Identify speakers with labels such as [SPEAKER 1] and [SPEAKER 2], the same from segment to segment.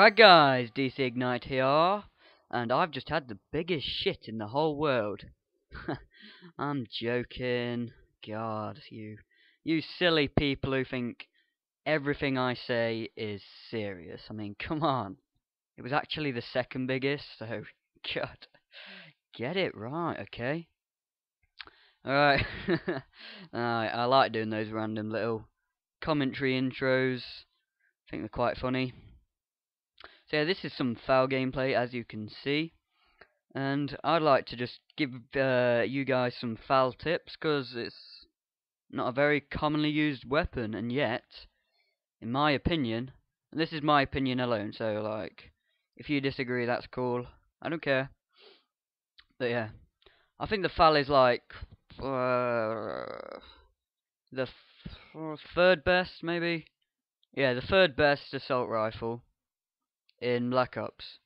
[SPEAKER 1] Alright guys, DC Ignite here, and I've just had the biggest shit in the whole world. I'm joking. God, you silly people who think everything I say is serious. I mean, come on. It was actually the second biggest, so, God, get it right, okay? Alright, I like doing those random little commentary intros. I think they're quite funny. So yeah, this is some FAL gameplay, as you can see, and I'd like to just give you guys some FAL tips, because it's not a very commonly used weapon, and yet, in my opinion, and this is my opinion alone, so like, if you disagree, that's cool, I don't care, but yeah, I think the FAL is like, the third best, maybe? Yeah, the third best assault rifle in Black Ops.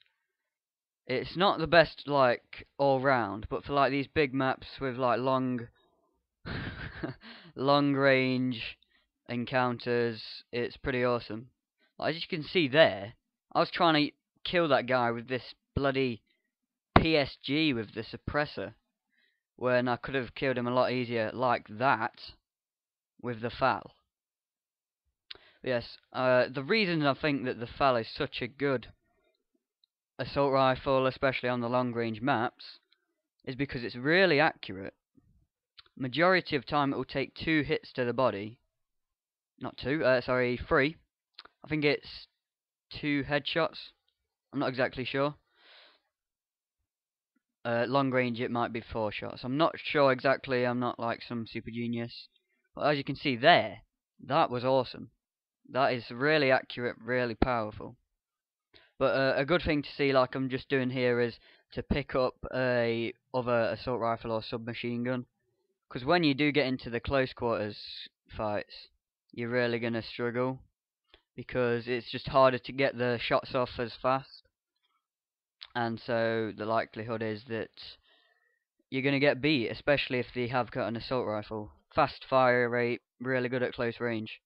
[SPEAKER 1] It's not the best, like, all round, but for, like, these big maps with, like, long range encounters, it's pretty awesome. As you can see there, I was trying to kill that guy with this bloody PSG with the suppressor, when I could have killed him a lot easier like that with the FAL. Yes, the reason I think that the FAL is such a good assault rifle, especially on the long range maps, is because it's really accurate. Majority of time it will take 2 hits to the body. Not 2, sorry, 3. I think it's 2 headshots. I'm not exactly sure. Long range it might be 4 shots. I'm not sure exactly, I'm not like some super genius. But as you can see there, that was awesome. That is really accurate, really powerful. But a good thing to see, like I'm just doing here, is to pick up a other assault rifle or submachine gun. Because when you do get into the close quarters fights, you're really going to struggle. Because it's just harder to get the shots off as fast. And so the likelihood is that you're going to get beat, especially if they have got an assault rifle. Fast fire rate, really good at close range.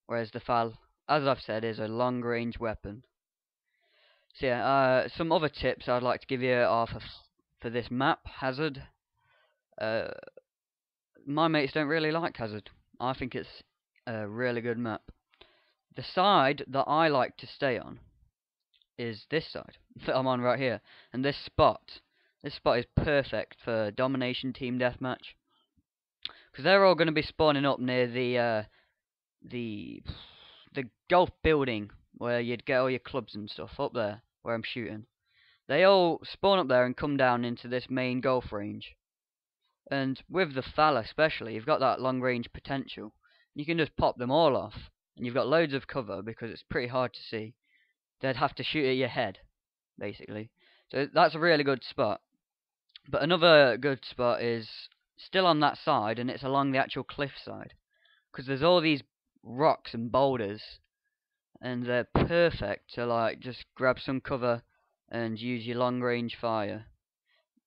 [SPEAKER 1] Whereas the FAL, as I've said, is a long range weapon. So yeah, some other tips I'd like to give you are for this map, Hazard. My mates don't really like Hazard. I think it's a really good map. The side that I like to stay on is this side that I'm on right here. And this spot is perfect for domination team deathmatch. Because they're all going to be spawning up near the golf building where you'd get all your clubs and stuff up there where I'm shooting. They all spawn up there and come down into this main golf range. And with the FAL especially, you've got that long range potential. You can just pop them all off, and you've got loads of cover because it's pretty hard to see. They'd have to shoot at your head, basically. So that's a really good spot. But another good spot is still on that side, and it's along the actual cliff side. Because there's all these rocks and boulders, and they're perfect to like just grab some cover and use your long range fire.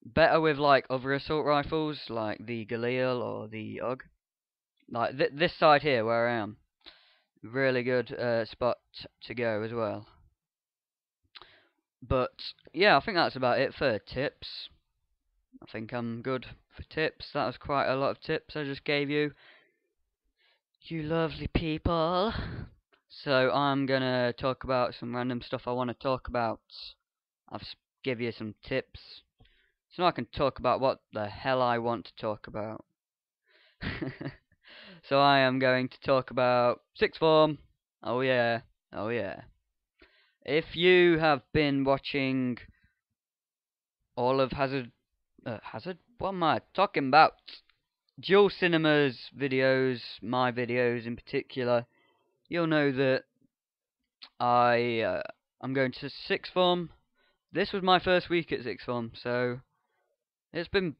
[SPEAKER 1] Better with like other assault rifles like the Galil or the UG. Like this side here where I am. Really good spot to go as well. But yeah, I think that's about it for tips. I think I'm good for tips. That was quite a lot of tips I just gave you. You lovely people. So I'm gonna talk about some random stuff I want to talk about. I've give you some tips. So now I can talk about what the hell I want to talk about. So I am going to talk about sixth form. Oh yeah, oh yeah. If you have been watching all of Hazard, what am I talking about? Dual Cinema's videos, my videos in particular, you'll know that I'm going to sixth form. This was my first week at sixth form, so it's been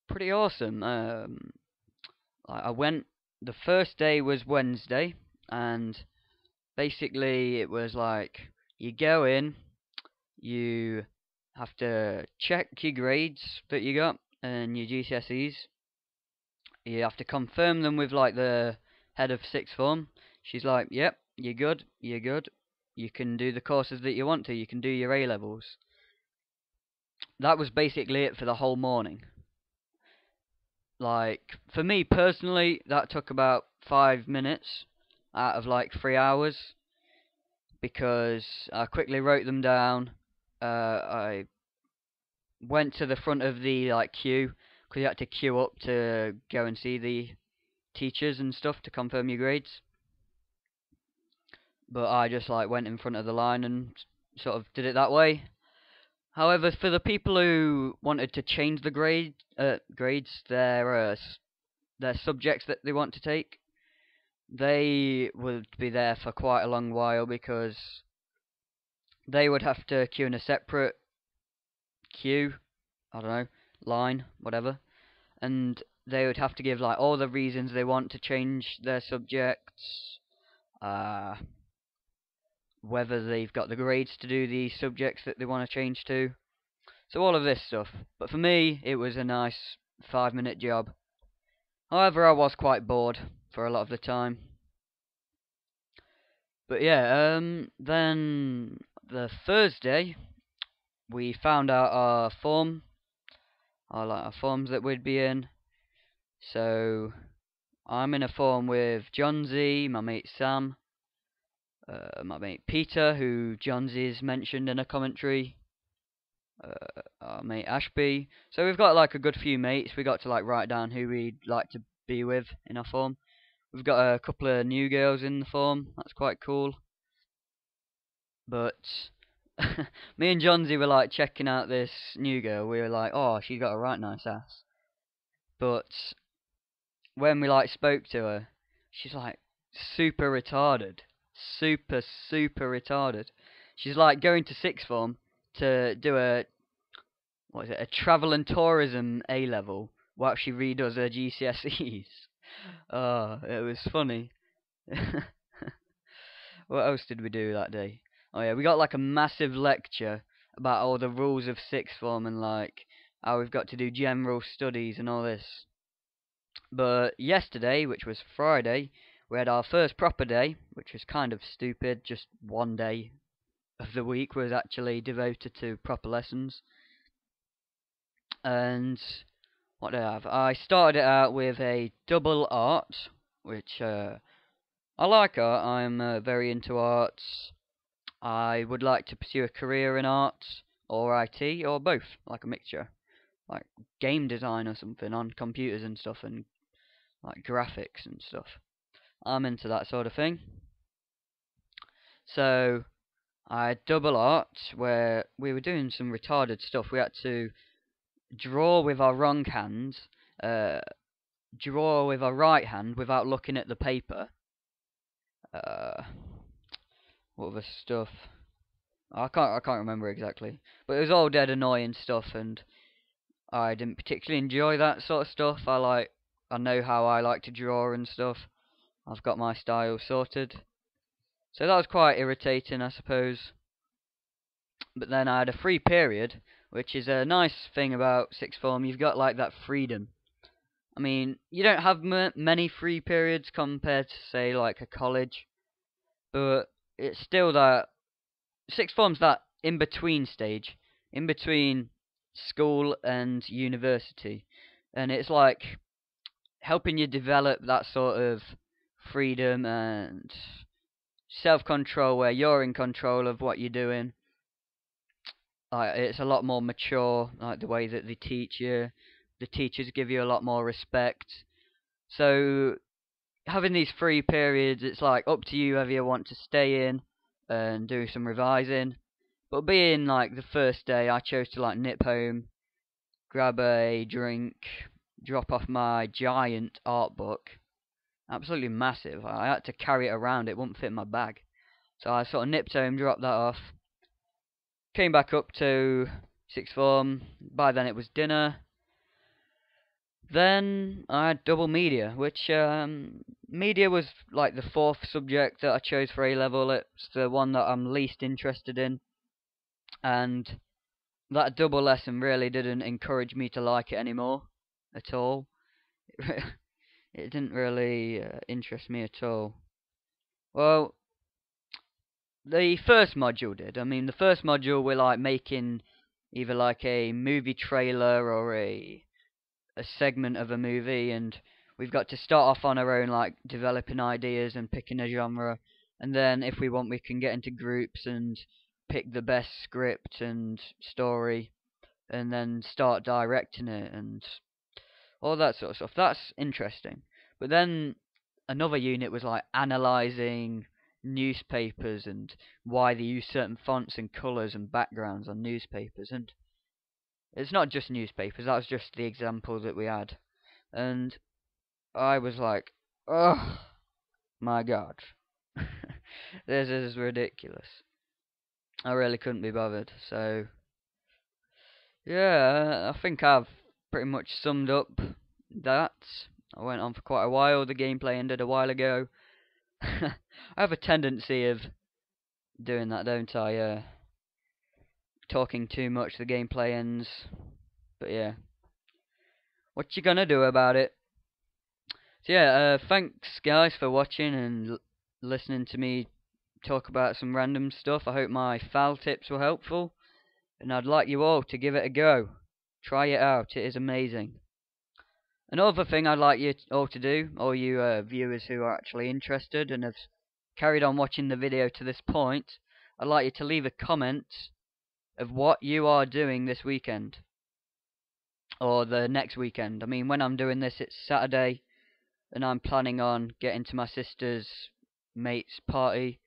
[SPEAKER 1] pretty awesome. I went. The first day was Wednesday, and basically it was like you go in, you have to check your grades that you got and your GCSEs. You have to confirm them with like the head of sixth form. She's like, "Yep, you're good, you're good." you can do the courses that you want to. You can do your A levels. That was basically it for the whole morning. Like, for me personally, that took about 5 minutes out of like 3 hours, because I quickly wrote them down. I went to the front of the like queue, because you had to queue up to go and see the teachers and stuff to confirm your grades. But I just like went in front of the line and sort of did it that way. However, for the people who wanted to change the grades, their subjects that they want to take, they would be there for quite a long while, because they would have to queue in a separate queue, I don't know, line, whatever, and they would have to give like all the reasons they want to change their subjects, whether they've got the grades to do the subjects that they want to change to. So all of this stuff. But for me, it was a nice 5-minute job. However, I was quite bored for a lot of the time. But yeah, then the Thursday, we found out our form, our forms that we'd be in. So I'm in a form with John Z, my mate Sam, my mate Peter, who John Z's mentioned in a commentary, our mate Ashby. So we've got like a good few mates. We got to like write down who we'd like to be with in our form. We've got a couple of new girls in the form. That's quite cool. But me and John Z were like checking out this new girl. We were like, oh, she's got a right nice ass. But when we like spoke to her, she's like super retarded. Super retarded. She's like going to sixth form to do a travel and tourism A level while she redoes her GCSEs. Oh, it was funny. What else did we do that day? Oh yeah, we got like a massive lecture about all the rules of sixth form and like how we've got to do general studies and all this. But yesterday, which was Friday, we had our first proper day, which was kind of stupid. Just one day of the week was actually devoted to proper lessons. And what did I have? I started it out with a double art, which I like art. I'm very into arts. I would like to pursue a career in arts or IT or both, like a mixture, like game design or something on computers and stuff, and like graphics and stuff. I'm into that sort of thing. So I had double art where we were doing some retarded stuff. We had to draw with our wrong hand, draw with our right hand without looking at the paper. What other stuff? I can't remember exactly, but it was all dead annoying stuff, and I didn't particularly enjoy that sort of stuff. I know how I like to draw and stuff. I've got my style sorted. So that was quite irritating, I suppose. But then I had a free period, which is a nice thing about sixth form. You've got like that freedom. I mean, you don't have many free periods compared to say like a college, but it's still that sixth form's that in between stage, in between school and university, and it's like helping you develop that sort of freedom and self-control where you're in control of what you're doing. It's a lot more mature, like the way that they teach you. The teachers give you a lot more respect. So having these free periods, it's like up to you whether you want to stay in and do some revising. But being like the first day, I chose to like nip home, grab a drink, drop off my giant art book. Absolutely massive. I had to carry it around, it wouldn't fit in my bag. So I sort of nipped home, dropped that off, came back up to sixth form. By then it was dinner. Then I had double media, which media was like the fourth subject that I chose for A level. It's the one that I'm least interested in, and that double lesson really didn't encourage me to like it anymore at all. It didn't really interest me at all. Well, the first module did. I mean, the first module we're like making either like a movie trailer or a segment of a movie, and we've got to start off on our own, like developing ideas and picking a genre, and then if we want we can get into groups and pick the best script and story, and then start directing it and all that sort of stuff. That's interesting. But then another unit was like analyzing newspapers and why they use certain fonts and colors and backgrounds on newspapers, and it's not just newspapers, that was just the example that we had. And I was like, oh my god. This is ridiculous. I really couldn't be bothered. So, yeah, I think I've pretty much summed up that. I went on for quite a while. The gameplay ended a while ago. I have a tendency of doing that, don't I? Talking too much, the gameplay ends. But yeah, what you gonna do about it? So yeah, thanks guys for watching and listening to me talk about some random stuff. I hope my FAL tips were helpful, and I'd like you all to give it a go. Try it out, it is amazing. Another thing I'd like you all to do, all you viewers who are actually interested and have carried on watching the video to this point, I'd like you to leave a comment of what you are doing this weekend. Or the next weekend. I mean, when I'm doing this, it's Saturday, and I'm planning on getting to my sister's mate's party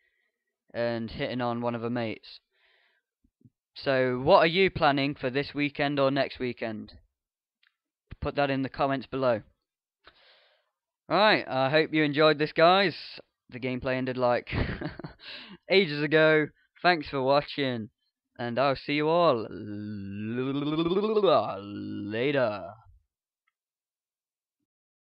[SPEAKER 1] and hitting on one of her mates. So, what are you planning for this weekend or next weekend? Put that in the comments below. Alright, I hope you enjoyed this, guys. The gameplay ended like ages ago. Thanks for watching, and I'll see you all later.